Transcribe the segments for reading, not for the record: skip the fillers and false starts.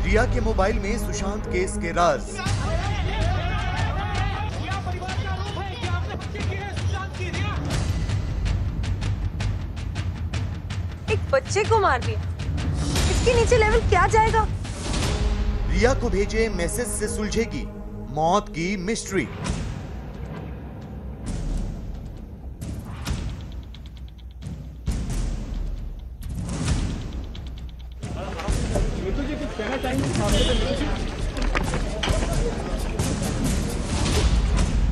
रिया के मोबाइल में सुशांत केस के राज। एक बच्चे को मार दिया, इसके नीचे लेवल क्या जाएगा? रिया को भेजे मैसेज से सुलझेगी मौत की मिस्ट्री।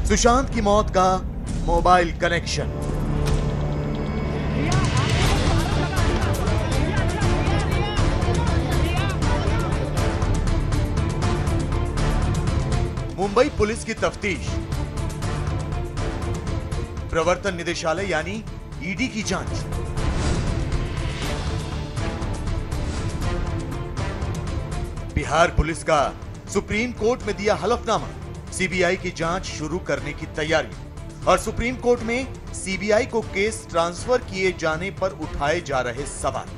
सुशांत की मौत का मोबाइल कनेक्शन। मुंबई पुलिस की तफ्तीश, प्रवर्तन निदेशालय यानी ईडी की जांच। बिहार पुलिस का सुप्रीम कोर्ट में दिया हलफनामा, सीबीआई की जांच शुरू करने की तैयारी। और सुप्रीम कोर्ट में सीबीआई को केस ट्रांसफर किए जाने पर उठाए जा रहे सवाल।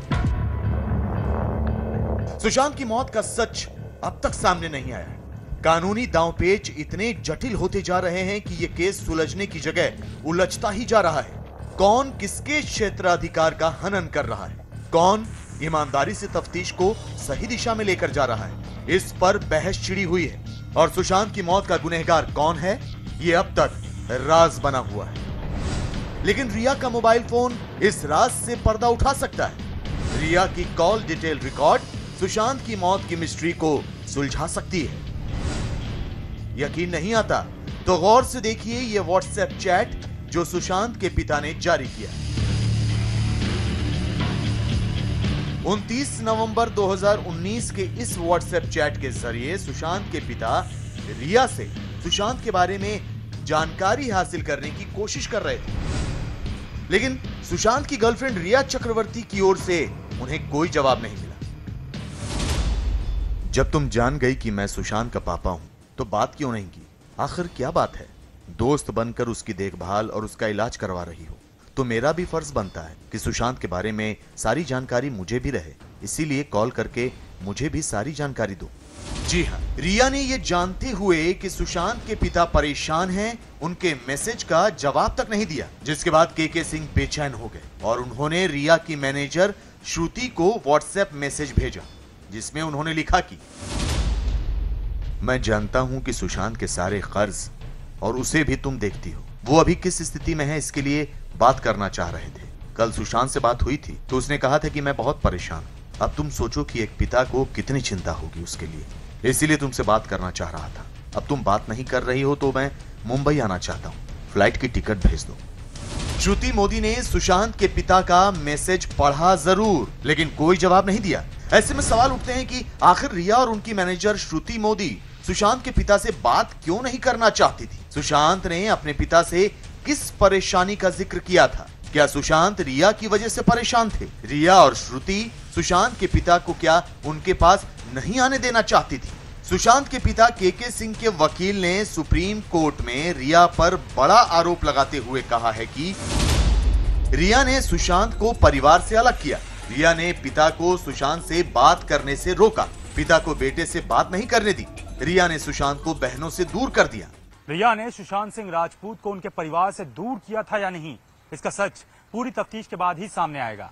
सुशांत की मौत का सच अब तक सामने नहीं आया। कानूनी दांवपेच इतने जटिल होते जा रहे हैं कि यह केस सुलझने की जगह उलझता ही जा रहा है। कौन किसके क्षेत्राधिकार का हनन कर रहा है, कौन ईमानदारी से तफ्तीश को सही दिशा में लेकर जा रहा है, इस पर बहस छिड़ी हुई है। और सुशांत की मौत का गुनहगार कौन है, यह अब तक राज बना हुआ है। लेकिन रिया का मोबाइल फोन इस राज से पर्दा उठा सकता है। रिया की कॉल डिटेल रिकॉर्ड सुशांत की मौत की मिस्ट्री को सुलझा सकती है। यकीन नहीं आता तो गौर से देखिए यह व्हाट्सएप चैट जो सुशांत के पिता ने जारी किया। 29 नवंबर 2019 के इस व्हाट्सएप चैट के जरिए सुशांत के पिता रिया से सुशांत के बारे में जानकारी हासिल करने की कोशिश कर रहे थे। लेकिन सुशांत की गर्लफ्रेंड रिया चक्रवर्ती की ओर से उन्हें कोई जवाब नहीं मिला। जब तुम जान गई कि मैं सुशांत का पापा हूं तो बात क्यों नहीं की? आखिर क्या बात है? दोस्त बनकर उसकी देखभाल और उसका इलाज करवा रही हो तो मेरा भी फर्ज बनता है कि सुशांत के बारे में सारी जानकारी मुझे भी रहे। इसीलिए कॉल करके मुझे भी सारी जानकारी दो। जी हाँ, रिया ने यह जानते हुए कि सुशांत के पिता परेशान हैं, उनके मैसेज का जवाब तक नहीं दिया, जिसके बाद के सिंह बेचैन हो गए और उन्होंने रिया की मैनेजर श्रुति को व्हाट्सएप मैसेज भेजा जिसमें उन्होंने लिखा कि मैं जानता हूं कि सुशांत के सारे कर्ज और उसे भी तुम देखती हो, वो अभी किस स्थिति में है इसके लिए बात करना चाह रहे थे। कल सुशांत से बात हुई थी तो उसने कहा था कि मैं बहुत परेशान हूं। अब तुम सोचो कि एक पिता को कितनी चिंता होगी उसके लिए, इसीलिए तुमसे बात करना चाह रहा था। अब तुम बात नहीं कर रही हो तो मैं मुंबई आना चाहता हूं, फ्लाइट की टिकट भेज दो। श्रुति मोदी ने सुशांत के पिता का मैसेज पढ़ा जरूर, लेकिन कोई जवाब नहीं दिया। ऐसे में सवाल उठते हैं कि आखिर रिया और उनकी मैनेजर श्रुति मोदी सुशांत के पिता से बात क्यों नहीं करना चाहती थी? सुशांत ने अपने पिता से किस परेशानी का जिक्र किया था? क्या सुशांत रिया की वजह से परेशान थे? रिया और श्रुति सुशांत के पिता को क्या उनके पास नहीं आने देना चाहती थी? सुशांत के पिता के सिंह के वकील ने सुप्रीम कोर्ट में रिया पर बड़ा आरोप लगाते हुए कहा है कि रिया ने सुशांत को परिवार से अलग किया। रिया ने पिता को सुशांत से बात करने से रोका, पिता को बेटे से बात नहीं करने दी। रिया ने सुशांत को बहनों से दूर कर दिया। रिया ने सुशांत सिंह राजपूत को उनके परिवार से दूर किया था या नहीं, इसका सच पूरी तफ्तीश के बाद ही सामने आएगा।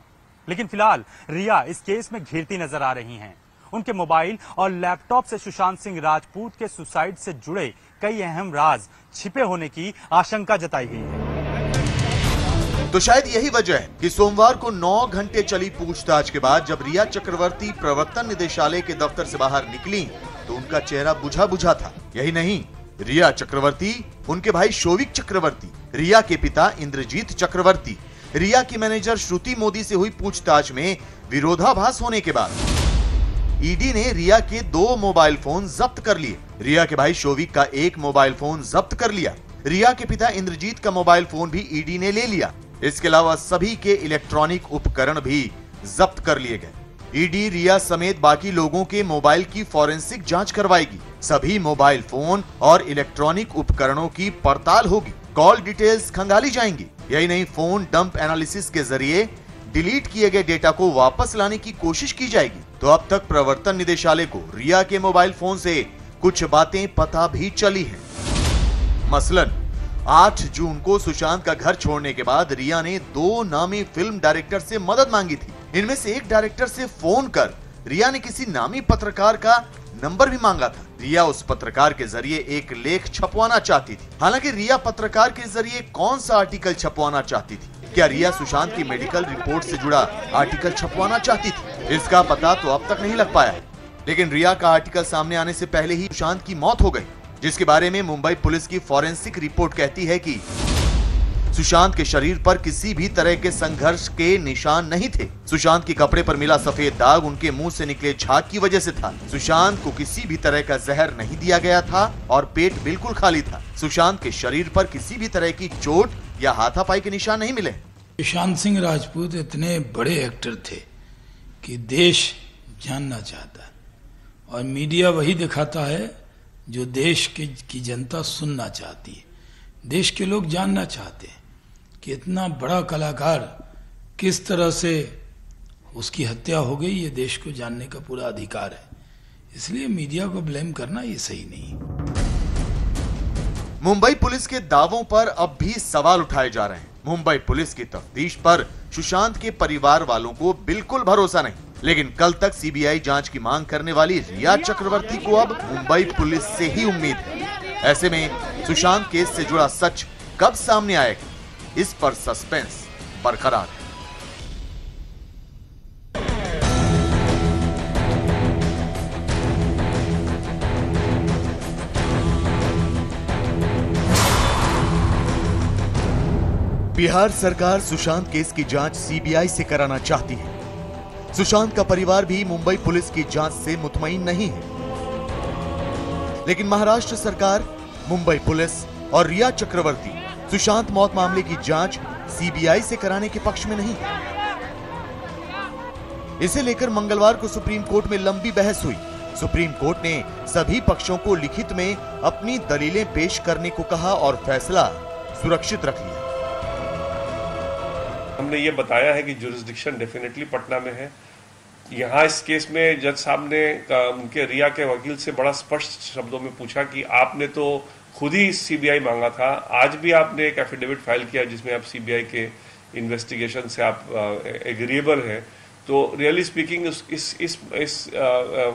लेकिन फिलहाल रिया इस केस में घिरती नजर आ रही हैं। उनके मोबाइल और लैपटॉप से सुशांत सिंह राजपूत के सुसाइड से जुड़े कई अहम राज छिपे होने की आशंका जताई गई है। तो शायद यही वजह है कि सोमवार को 9 घंटे चली पूछताछ के बाद जब रिया चक्रवर्ती प्रवर्तन निदेशालय के दफ्तर से बाहर निकली तो उनका चेहरा बुझा बुझा था। यही नहीं, रिया चक्रवर्ती, उनके भाई शोविक चक्रवर्ती, रिया के पिता इंद्रजीत चक्रवर्ती, रिया की मैनेजर श्रुति मोदी से हुई पूछताछ में विरोधाभास होने के बाद ईडी ने रिया के 2 मोबाइल फोन जब्त कर लिए। रिया के भाई शोविक का 1 मोबाइल फोन जब्त कर लिया। रिया के पिता इंद्रजीत का मोबाइल फोन भी ईडी ने ले लिया। इसके अलावा सभी के इलेक्ट्रॉनिक उपकरण भी जब्त कर लिए गए। ईडी रिया समेत बाकी लोगों के मोबाइल की फॉरेंसिक जांच करवाएगी। सभी मोबाइल फोन और इलेक्ट्रॉनिक उपकरणों की पड़ताल होगी। कॉल डिटेल्स खंगाली जाएंगी। यही नहीं, फोन डंप एनालिसिस के जरिए डिलीट किए गए डेटा को वापस लाने की कोशिश की जाएगी। तो अब तक प्रवर्तन निदेशालय को रिया के मोबाइल फोन से कुछ बातें पता भी चली हैं। मसलन 8 जून को सुशांत का घर छोड़ने के बाद रिया ने 2 नामी फिल्म डायरेक्टर से मदद मांगी थी। इनमें से एक डायरेक्टर से फोन कर रिया ने किसी नामी पत्रकार का नंबर भी मांगा था। रिया उस पत्रकार के जरिए एक लेख छपवाना चाहती थी। हालांकि रिया पत्रकार के जरिए कौन सा आर्टिकल छपवाना चाहती थी? क्या रिया सुशांत की मेडिकल रिपोर्ट से जुड़ा आर्टिकल छपवाना चाहती थी? इसका पता तो अब तक नहीं लग पाया है। लेकिन रिया का आर्टिकल सामने आने से पहले ही सुशांत की मौत हो गई, जिसके बारे में मुंबई पुलिस की फॉरेंसिक रिपोर्ट कहती है कि सुशांत के शरीर पर किसी भी तरह के संघर्ष के निशान नहीं थे। सुशांत के कपड़े पर मिला सफेद दाग उनके मुंह से निकले झाग की वजह से था। सुशांत को किसी भी तरह का जहर नहीं दिया गया था और पेट बिल्कुल खाली था। सुशांत के शरीर पर किसी भी तरह की चोट या हाथापाई के निशान नहीं मिले। सुशांत सिंह राजपूत इतने बड़े एक्टर थे कि देश जानना चाहता है और मीडिया वही दिखाता है जो देश की जनता सुनना चाहती है। देश के लोग जानना चाहते हैं कि इतना बड़ा कलाकार किस तरह से उसकी हत्या हो गई। ये देश को जानने का पूरा अधिकार है, इसलिए मीडिया को ब्लेम करना ये सही नहीं है। मुंबई पुलिस के दावों पर अब भी सवाल उठाए जा रहे हैं। मुंबई पुलिस की तफ्तीश पर सुशांत के परिवार वालों को बिल्कुल भरोसा नहीं। लेकिन कल तक सीबीआई जांच की मांग करने वाली रिया चक्रवर्ती को अब मुंबई पुलिस से ही उम्मीद है। ऐसे में सुशांत केस से जुड़ा सच कब सामने आएगा, इस पर सस्पेंस बरकरार है। बिहार सरकार सुशांत केस की जांच सीबीआई से कराना चाहती है। सुशांत का परिवार भी मुंबई पुलिस की जांच से मुतमईन नहीं है। लेकिन महाराष्ट्र सरकार, मुंबई पुलिस और रिया चक्रवर्ती सुशांत मौत मामले की जांच सीबीआई से कराने के पक्ष में नहीं है। इसे लेकर मंगलवार को सुप्रीम कोर्ट में लंबी बहस हुई। सुप्रीम कोर्ट ने सभी पक्षों को लिखित में अपनी दलीलें पेश करने को कहा और फैसला सुरक्षित रख लिया। हमने ये बताया है कि जुरिस्डिक्शन डेफिनेटली पटना में है। यहाँ इस केस में जज साहब ने उनके रिया के वकील से बड़ा स्पष्ट शब्दों में पूछा कि आपने तो खुद ही सीबीआई मांगा था, आज भी आपने एक एफिडेविट फाइल किया जिसमें आप सीबीआई के इन्वेस्टिगेशन से आप एग्रीएबल हैं। तो रियली स्पीकिंग इस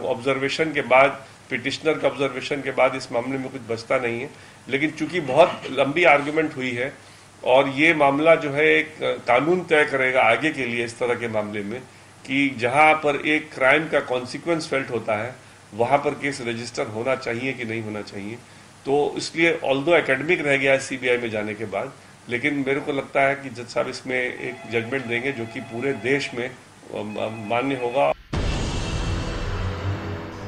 ऑब्जर्वेशन के बाद, पिटिशनर के ऑब्जर्वेशन के बाद इस मामले में कुछ बचता नहीं है। लेकिन चूंकि बहुत लंबी आर्गुमेंट हुई है और ये मामला जो है एक कानून तय करेगा आगे के लिए इस तरह के मामले में कि जहां पर एक क्राइम का कॉन्सिक्वेंस फेल्ट होता है वहां पर केस रजिस्टर होना चाहिए कि नहीं होना चाहिए। तो इसलिए ऑल्दो एकेडमिक रह गया है सीबीआई में जाने के बाद, लेकिन मेरे को लगता है कि जज साहब इसमें एक जजमेंट देंगे जो कि पूरे देश में मान्य होगा।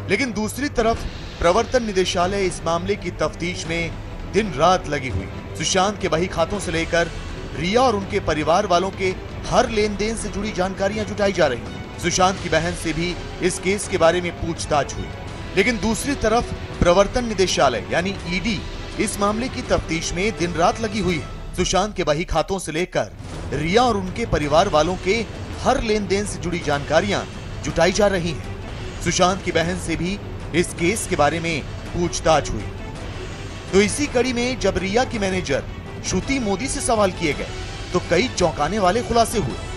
लेकिन दूसरी तरफ प्रवर्तन निदेशालय इस मामले की तफ्तीश में दिन रात लगी हुई। सुशांत के बही खातों से लेकर रिया और उनके परिवार वालों के हर लेन देन से जुड़ी जानकारियां जुटाई जा रही हैं। सुशांत की बहन से भी इस केस के बारे में पूछताछ हुई। लेकिन दूसरी तरफ प्रवर्तन निदेशालय यानी ईडी इस मामले की तफ्तीश में दिन रात लगी हुई है। सुशांत के बही खातों से लेकर रिया और उनके परिवार वालों के हर लेन देन से जुड़ी जानकारियां जुटाई जा रही हैं। सुशांत की बहन से भी इस केस के बारे में पूछताछ हुई। तो इसी कड़ी में जब रिया की मैनेजर श्रुति मोदी से सवाल किए गए तो कई चौंकाने वाले खुलासे हुए।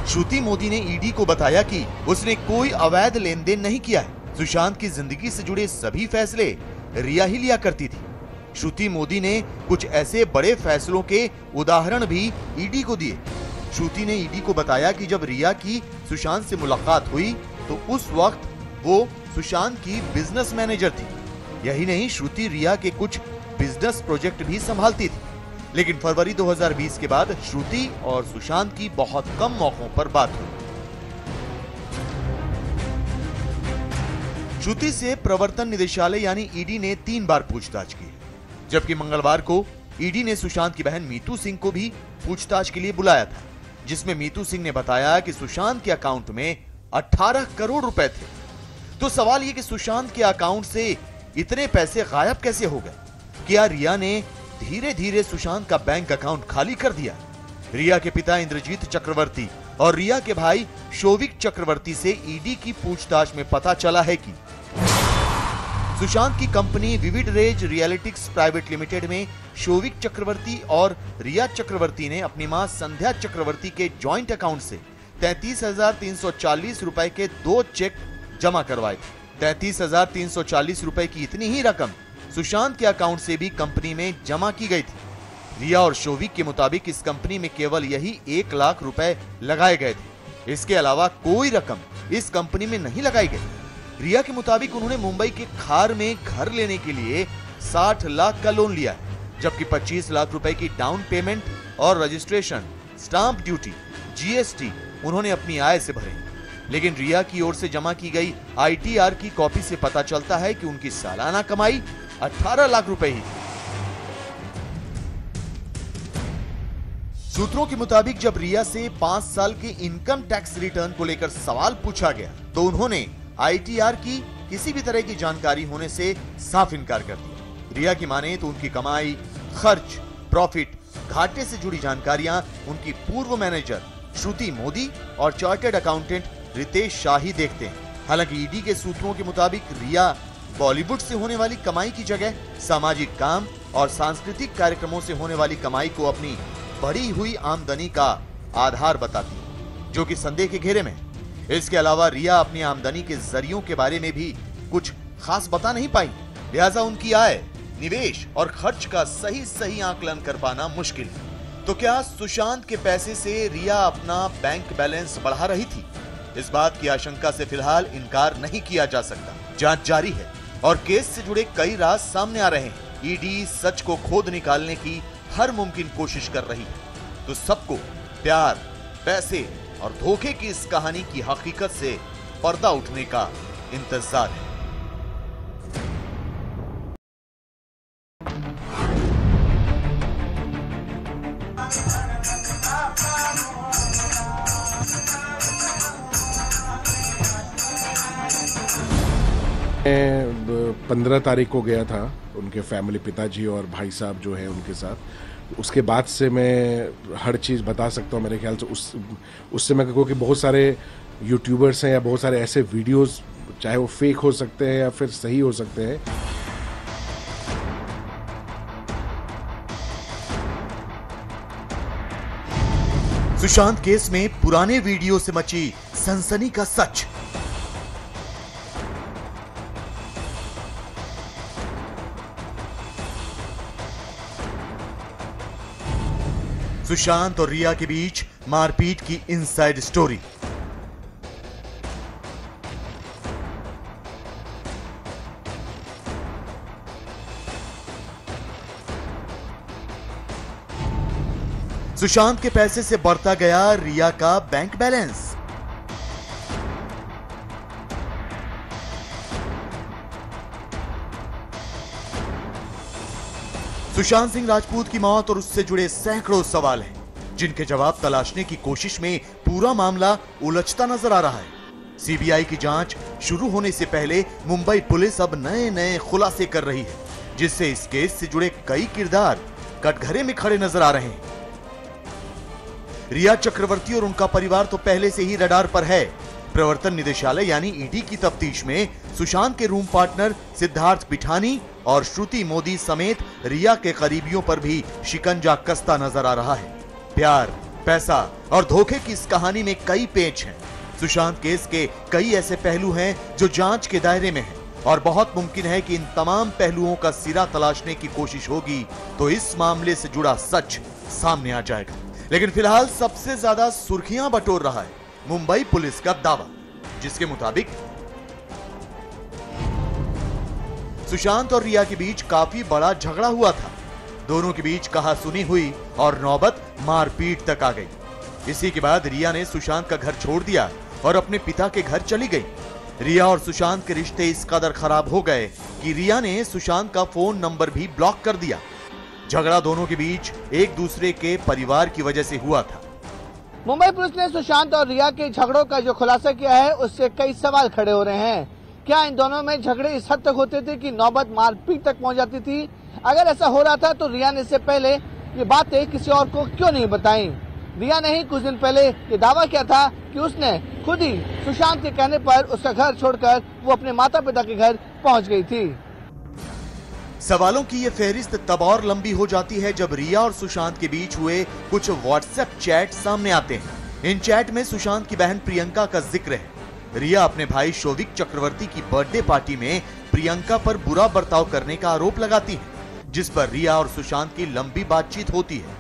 श्रुति मोदी ने ईडी को बताया कि उसने कोई अवैध लेन देन नहीं किया है। सुशांत की जिंदगी से जुड़े सभी फैसले रिया ही लिया करती थी। श्रुति मोदी ने कुछ ऐसे बड़े फैसलों के उदाहरण भी ईडी को दिए। श्रुति ने ईडी को बताया कि जब रिया की सुशांत से मुलाकात हुई तो उस वक्त वो सुशांत की बिजनेस मैनेजर थी। यही नहीं, श्रुति रिया के कुछ बिजनेस प्रोजेक्ट भी संभालती थी। लेकिन फरवरी 2020 के बाद श्रुति और सुशांत की बहुत कम मौकों पर बात हुई। श्रुति से प्रवर्तन निदेशालय यानी ईडी ने 3 बार पूछताछ की, जबकि मंगलवार को ईडी ने सुशांत की बहन मीतू सिंह को भी पूछताछ के लिए बुलाया था, जिसमें मीतू सिंह ने बताया कि सुशांत के अकाउंट में 18 करोड़ रुपए थे। तो सवाल यह कि सुशांत के अकाउंट से इतने पैसे गायब कैसे हो गए? क्या रिया ने धीरे धीरे सुशांत का बैंक अकाउंट खाली कर दिया? रिया के पिता इंद्रजीत चक्रवर्ती और रिया के भाई शोविक चक्रवर्ती से ईडी की पूछताछ में पता चला है कि सुशांत की company Vivid Rage Realitix private limited में शोविक चक्रवर्ती और रिया चक्रवर्ती ने अपनी मां संध्या चक्रवर्ती के जॉइंट अकाउंट से 33,340 रुपए के 2 चेक जमा करवाए थे। 33,340 रुपए की इतनी ही रकम सुशांत के अकाउंट से भी कंपनी में जमा की गई थी। रिया और शोविक के मुताबिक इस कंपनी में केवल यही 1 लाख रुपए लगाए गए थे। इसके अलावा कोई रकम इस कंपनी में नहीं लगाई गई। रिया के मुताबिक उन्होंने मुंबई के खार में घर लेने के लिए 60 लाख का लोन लिया है, जबकि 25 लाख रुपए की डाउन पेमेंट और रजिस्ट्रेशन, स्टाम्प ड्यूटी, जीएसटी उन्होंने अपनी आय से भरे। लेकिन रिया की ओर से जमा की गई आईटीआर की कॉपी से पता चलता है कि उनकी सालाना कमाई 18 लाख रुपए ही थी। सूत्रों के मुताबिक जब रिया से 5 साल के इनकम टैक्स रिटर्न को लेकर सवाल पूछा गया तो उन्होंने आईटीआर की किसी भी तरह की जानकारी होने से साफ इनकार कर दिया। रिया की माने तो उनकी कमाई, खर्च, प्रॉफिट, घाटे से जुड़ी जानकारियां उनकी पूर्व मैनेजर श्रुति मोदी और चार्टर्ड अकाउंटेंट रितेश शाह ही देखते हैं। हालांकि ईडी के सूत्रों के मुताबिक रिया बॉलीवुड से होने वाली कमाई की जगह सामाजिक काम और सांस्कृतिक कार्यक्रमों से होने वाली कमाई को अपनी बढ़ी हुई आमदनी का आधार बताती है, जो कि संदेह के घेरे में। इसके अलावा रिया अपनी आमदनी के जरियों के बारे में भी कुछ खास बता नहीं पाई, लिहाजा उनकी आय, निवेश और खर्च का सही आकलन कर पाना मुश्किल है। तो क्या सुशांत के पैसे से रिया अपना बैंक बैलेंस बढ़ा रही थी? इस बात की आशंका से फिलहाल इनकार नहीं किया जा सकता। जांच जारी है और केस से जुड़े कई राज सामने आ रहे हैं। ईडी सच को खोद निकालने की हर मुमकिन कोशिश कर रही है। तो सबको प्यार, पैसे और धोखे की इस कहानी की हकीकत से पर्दा उठने का इंतजार है। मैं 15 तारीख को गया था उनके फैमिली, पिताजी और भाई साहब जो है उनके साथ। उसके बाद से मैं हर चीज़ बता सकता हूँ मेरे ख्याल से। उससे मैं कहूँ कि बहुत सारे यूट्यूबर्स हैं या बहुत सारे ऐसे वीडियोस, चाहे वो फेक हो सकते हैं या फिर सही हो सकते हैं। सुशांत केस में पुराने वीडियो से मची सनसनी का सच। सुशांत और रिया के बीच मारपीट की इनसाइड स्टोरी। सुशांत के पैसे से बढ़ता गया रिया का बैंक बैलेंस। सुशांत सिंह राजपूत की मौत और उससे जुड़े सैकड़ों सवाल हैं, जिनके जवाब तलाशने की कोशिश में पूरा मामला उलझता नजर आ रहा है। सीबीआई की जांच शुरू होने से पहले मुंबई पुलिस अब नए नए खुलासे कर रही है, जिससे इस केस से जुड़े कई किरदार कटघरे में खड़े नजर आ रहे हैं। रिया चक्रवर्ती और उनका परिवार तो पहले से ही रडार पर है। प्रवर्तन निदेशालय यानी ईडी की तफ्तीश में सुशांत के रूम पार्टनर सिद्धार्थ पिठानी और श्रुति मोदी समेत रिया के करीबियों पर भी शिकंजा कसता नजर आ रहा है। प्यार, पैसा और धोखे की इस कहानी में कई पेच हैं। सुशांत केस के कई ऐसे पहलू हैं जो जांच के दायरे में हैं, और बहुत मुमकिन है कि इन तमाम पहलुओं का सिरा तलाशने की कोशिश होगी तो इस मामले से जुड़ा सच सामने आ जाएगा। लेकिन फिलहाल सबसे ज्यादा सुर्खियां बटोर रहा है मुंबई पुलिस का दावा, जिसके मुताबिक सुशांत और रिया के बीच काफी बड़ा झगड़ा हुआ था। दोनों के बीच कहासुनी हुई और नौबत मारपीट तक आ गई। इसी के बाद रिया ने सुशांत का घर छोड़ दिया और अपने पिता के घर चली गई। रिया और सुशांत के रिश्ते इस कदर खराब हो गए कि रिया ने सुशांत का फोन नंबर भी ब्लॉक कर दिया। झगड़ा दोनों के बीच एक दूसरे के परिवार की वजह से हुआ था। मुंबई पुलिस ने सुशांत और रिया के झगड़ों का जो खुलासा किया है उससे कई सवाल खड़े हो रहे हैं। क्या इन दोनों में झगड़े इस हद तक होते थे कि नौबत मारपीट तक पहुंच जाती थी? अगर ऐसा हो रहा था तो रिया ने इससे पहले ये बातें किसी और को क्यों नहीं बताई? रिया ने ही कुछ दिन पहले ये दावा किया था कि उसने खुद ही सुशांत के कहने पर उसका घर छोड़कर वो अपने माता पिता के घर पहुंच गई थी। सवालों की ये फहरिस्त तब और लंबी हो जाती है जब रिया और सुशांत के बीच हुए कुछ व्हाट्सएप चैट सामने आते हैं। इन चैट में सुशांत की बहन प्रियंका का जिक्र है। रिया अपने भाई शोविक चक्रवर्ती की बर्थडे पार्टी में प्रियंका पर बुरा बर्ताव करने का आरोप लगाती है, जिस पर रिया और सुशांत की लंबी बातचीत होती है।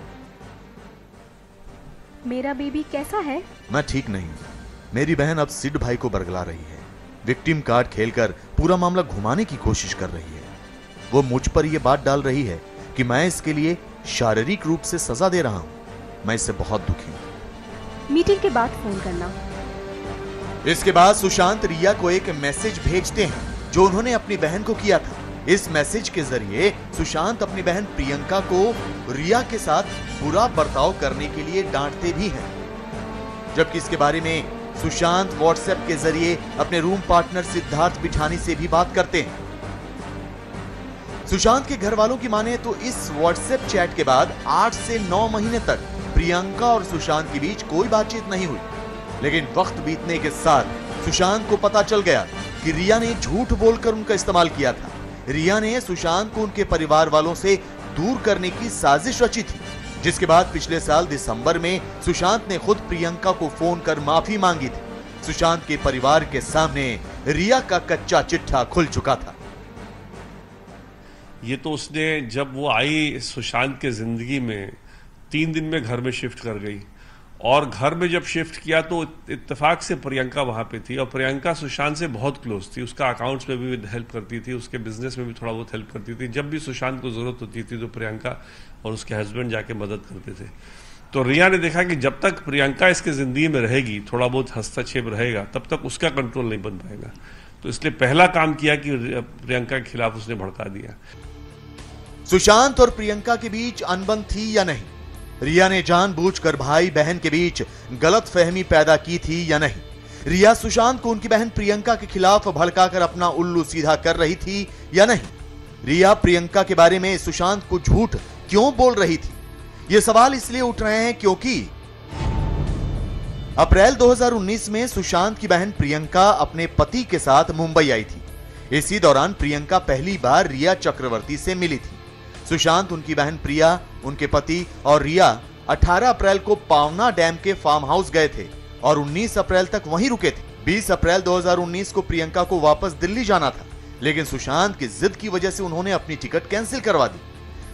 मेरा बेबी कैसा है? मैं ठीक नहीं। मेरी बहन अब सिड भाई को बरगला रही है। विक्टिम कार्ड खेलकर पूरा मामला घुमाने की कोशिश कर रही है। वो मुझ पर यह बात डाल रही है कि मैं इसके लिए शारीरिक रूप से सजा दे रहा हूं। मैं इससे बहुत दुखी हूं। मीटिंग के बाद फोन करना। इसके बाद सुशांत रिया को एक मैसेज भेजते हैं जो उन्होंने अपनी बहन को किया था। इस मैसेज के जरिए सुशांत अपनी बहन प्रियंका को रिया के साथ बुरा बर्ताव करने के लिए डांटते भी हैं, जबकि इसके बारे में सुशांत व्हाट्सएप के जरिए अपने रूम पार्टनर सिद्धार्थ पिठानी से भी बात करते हैं। सुशांत के घर वालों की माने तो इस व्हाट्सएप चैट के बाद 8 से 9 महीने तक प्रियंका और सुशांत के बीच कोई बातचीत नहीं हुई। लेकिन वक्त बीतने के साथ सुशांत को पता चल गया कि रिया ने झूठ बोलकर उनका इस्तेमाल किया था। रिया ने सुशांत को उनके परिवार वालों से दूर करने की साजिश रची थी, जिसके बाद पिछले साल दिसंबर में सुशांत ने खुद प्रियंका को फोन कर माफी मांगी थी। सुशांत के परिवार के सामने रिया का कच्चा चिट्ठा खुल चुका था। ये तो उसने जब वो आई सुशांत के जिंदगी में 3 दिन में घर में शिफ्ट कर गई, और घर में जब शिफ्ट किया तो इत्तेफाक से प्रियंका वहां पे थी, और प्रियंका सुशांत से बहुत क्लोज थी। उसका अकाउंट्स में भी हेल्प करती थी, उसके बिजनेस में भी थोड़ा बहुत हेल्प करती थी। जब भी सुशांत को जरूरत होती थी तो प्रियंका और उसके हस्बैंड जाके मदद करते थे। तो रिया ने देखा कि जब तक प्रियंका इसके जिंदगी में रहेगी, थोड़ा बहुत हस्तक्षेप रहेगा, तब तक उसका कंट्रोल नहीं बन पाएगा। तो इसलिए पहला काम किया कि प्रियंका के खिलाफ उसने भड़का दिया। सुशांत और प्रियंका के बीच अनबन थी या नहीं? रिया ने जानबूझकर भाई बहन के बीच गलतफहमी पैदा की थी या नहीं? रिया सुशांत को उनकी बहन प्रियंका के खिलाफ भड़काकर अपना उल्लू सीधा कर रही थी या नहीं? रिया प्रियंका के बारे में सुशांत को झूठ क्यों बोल रही थी? ये सवाल इसलिए उठ रहे हैं क्योंकि अप्रैल 2019 में सुशांत की बहन प्रियंका अपने पति के साथ मुंबई आई थी। इसी दौरान प्रियंका पहली बार रिया चक्रवर्ती से मिली थी। सुशांत, उनकी बहन प्रिया, उनके पति और रिया 18 अप्रैल को पावना डैम के फार्म हाउस गए थे और 19 अप्रैल तक वहीं रुके थे। 20 अप्रैल 2019 को प्रियंका को वापस दिल्ली जाना था, लेकिन सुशांत की जिद की वजह से उन्होंने अपनी टिकट कैंसिल करवा दी।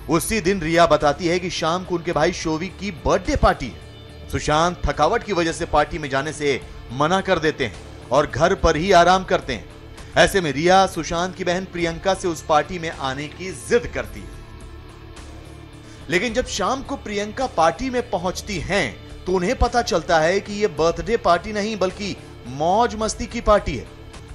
उसी दिन रिया बताती है कि शाम को उनके भाई शोविक की बर्थडे पार्टी है। सुशांत थकावट की वजह से पार्टी में जाने से मना कर देते हैं और घर पर ही आराम करते हैं। ऐसे में रिया सुशांत की बहन प्रियंका से उस पार्टी में आने की जिद करती है। लेकिन जब शाम को प्रियंका पार्टी में पहुंचती हैं, तो उन्हें पता चलता है कि यह बर्थडे पार्टी नहीं बल्कि मौज मस्ती की पार्टी है,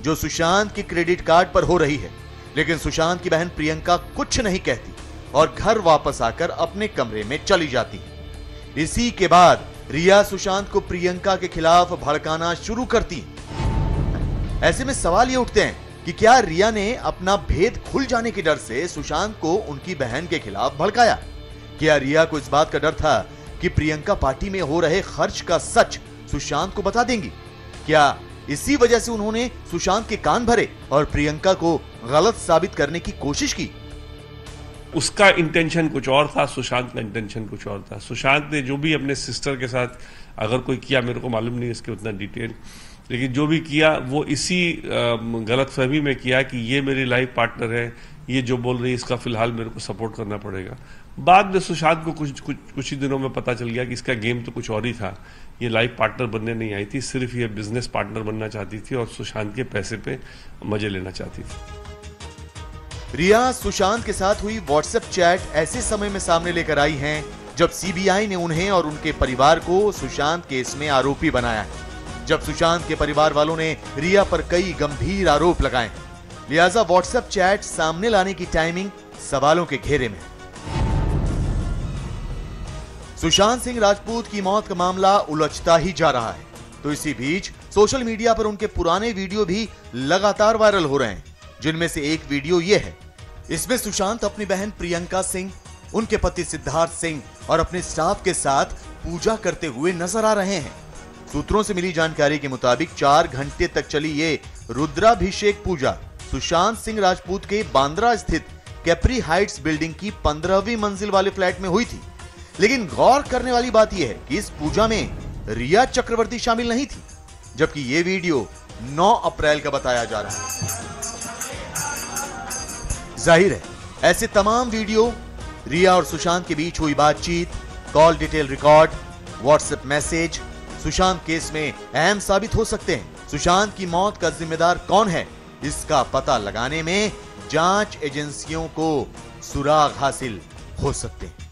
जो सुशांत के क्रेडिट कार्ड पर हो रही है। लेकिन सुशांत की बहन प्रियंका कुछ नहीं कहती और घर वापस आकर अपने कमरे में चली जाती है। इसी के बाद रिया सुशांत को प्रियंका के खिलाफ भड़काना शुरू करती है। ऐसे में सवाल ये उठते हैं कि क्या रिया ने अपना भेद खुल जाने के डर से सुशांत को उनकी बहन के खिलाफ भड़काया? क्या रिया को इस बात का डर था कि प्रियंका पार्टी में हो रहे खर्च का सच सुशांत को बता देंगी? क्या इसी वजह से उन्होंने सुशांत के कान भरे और प्रियंका को गलत साबित करने की कोशिश की? उसका इंटेंशन कुछ और था, सुशांत का इंटेंशन कुछ और था। सुशांत ने जो भी अपने सिस्टर के साथ अगर कोई किया, मेरे को मालूम नहीं इसके उतना डिटेल, लेकिन जो भी किया वो इसी गलतफहमी में किया कि ये मेरी लाइफ पार्टनर है, ये जो बोल रही है इसका फिलहाल मेरे को सपोर्ट करना पड़ेगा। बाद में सुशांत को कुछ ही दिनों में पता चल गया कि इसका गेम तो कुछ और ही था। ये लाइफ पार्टनर बनने नहीं आई थी, सिर्फ ये बिजनेस पार्टनर बनना चाहती थी और सुशांत के पैसे पे मजे लेना चाहती थी। रिया सुशांत के साथ हुई व्हाट्सएप चैट ऐसे समय में सामने लेकर आई हैं जब सीबीआई ने उन्हें और उनके परिवार को सुशांत केस में आरोपी बनाया है। जब सुशांत के परिवार वालों ने रिया पर कई गंभीर आरोप लगाए हैं, लिहाजा व्हाट्सएप चैट सामने लाने की टाइमिंग सवालों के घेरे में। सुशांत सिंह राजपूत की मौत का मामला उलझता ही जा रहा है, तो इसी बीच सोशल मीडिया पर उनके पुराने वीडियो भी लगातार वायरल हो रहे हैं, जिनमें से एक वीडियो ये है। इसमें सुशांत अपनी बहन प्रियंका सिंह, उनके पति सिद्धार्थ सिंह और अपने स्टाफ के साथ पूजा करते हुए नजर आ रहे हैं। सूत्रों से मिली जानकारी के मुताबिक 4 घंटे तक चली ये रुद्राभिषेक पूजा सुशांत सिंह राजपूत के बांद्रा स्थित कैप्री हाइट्स बिल्डिंग की 15वीं मंजिल वाले फ्लैट में हुई थी। लेकिन गौर करने वाली बात यह है कि इस पूजा में रिया चक्रवर्ती शामिल नहीं थी, जबकि यह वीडियो 9 अप्रैल का बताया जा रहा है। जाहिर है ऐसे तमाम वीडियो, रिया और सुशांत के बीच हुई बातचीत, call detail record, WhatsApp message Sushant case में अहम साबित हो सकते हैं। सुशांत की मौत का जिम्मेदार कौन है, इसका पता लगाने में जांच एजेंसियों को सुराग हासिल हो सकते हैं।